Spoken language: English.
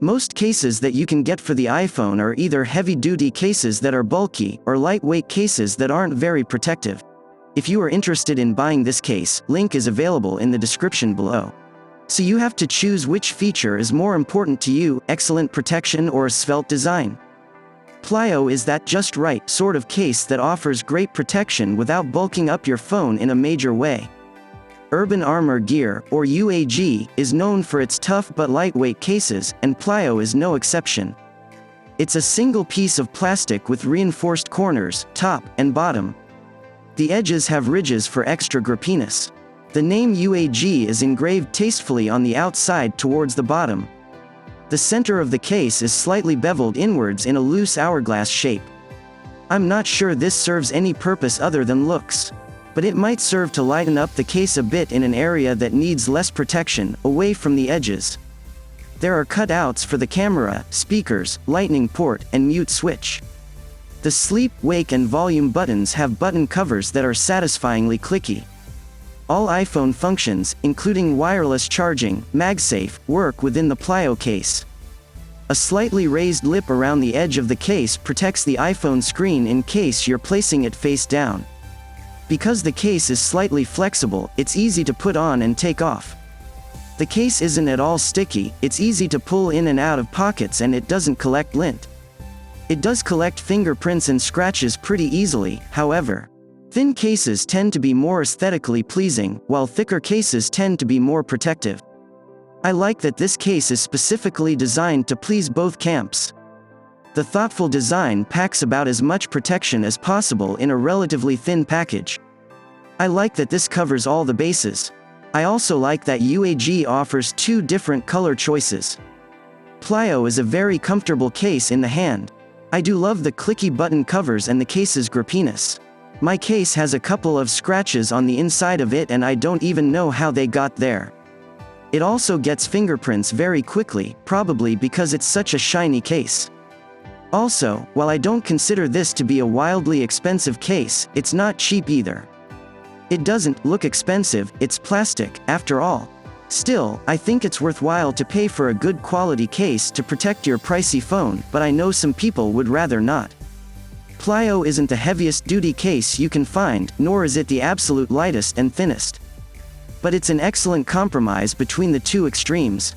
Most cases that you can get for the iPhone are either heavy-duty cases that are bulky, or lightweight cases that aren't very protective. If you are interested in buying this case, link is available in the description below. So you have to choose which feature is more important to you, excellent protection or a svelte design. Plyo is that just right sort of case that offers great protection without bulking up your phone in a major way. Urban Armor Gear, or UAG, is known for its tough but lightweight cases, and Plyo is no exception. It's a single piece of plastic with reinforced corners, top and bottom. The edges have ridges for extra grippiness. The name UAG is engraved tastefully on the outside towards the bottom. The center of the case is slightly beveled inwards in a loose hourglass shape. I'm not sure this serves any purpose other than looks. But it might serve to lighten up the case a bit in an area that needs less protection, away from the edges. There are cutouts for the camera, speakers, lightning port, and mute switch. The sleep, wake and volume buttons have button covers that are satisfyingly clicky. All iPhone functions, including wireless charging, MagSafe, work within the Plyo case. A slightly raised lip around the edge of the case protects the iPhone screen in case you're placing it face down. Because the case is slightly flexible, it's easy to put on and take off. The case isn't at all sticky, it's easy to pull in and out of pockets, and it doesn't collect lint. It does collect fingerprints and scratches pretty easily, however. Thin cases tend to be more aesthetically pleasing, while thicker cases tend to be more protective. I like that this case is specifically designed to please both camps. The thoughtful design packs about as much protection as possible in a relatively thin package. I like that this covers all the bases. I also like that UAG offers two different color choices. Plyo is a very comfortable case in the hand. I do love the clicky button covers and the case's grippiness. My case has a couple of scratches on the inside of it and I don't even know how they got there. It also gets fingerprints very quickly, probably because it's such a shiny case. Also, while I don't consider this to be a wildly expensive case, it's not cheap either. It doesn't look expensive, it's plastic, after all. Still, I think it's worthwhile to pay for a good quality case to protect your pricey phone, but I know some people would rather not. Plyo isn't the heaviest duty case you can find, nor is it the absolute lightest and thinnest. But it's an excellent compromise between the two extremes.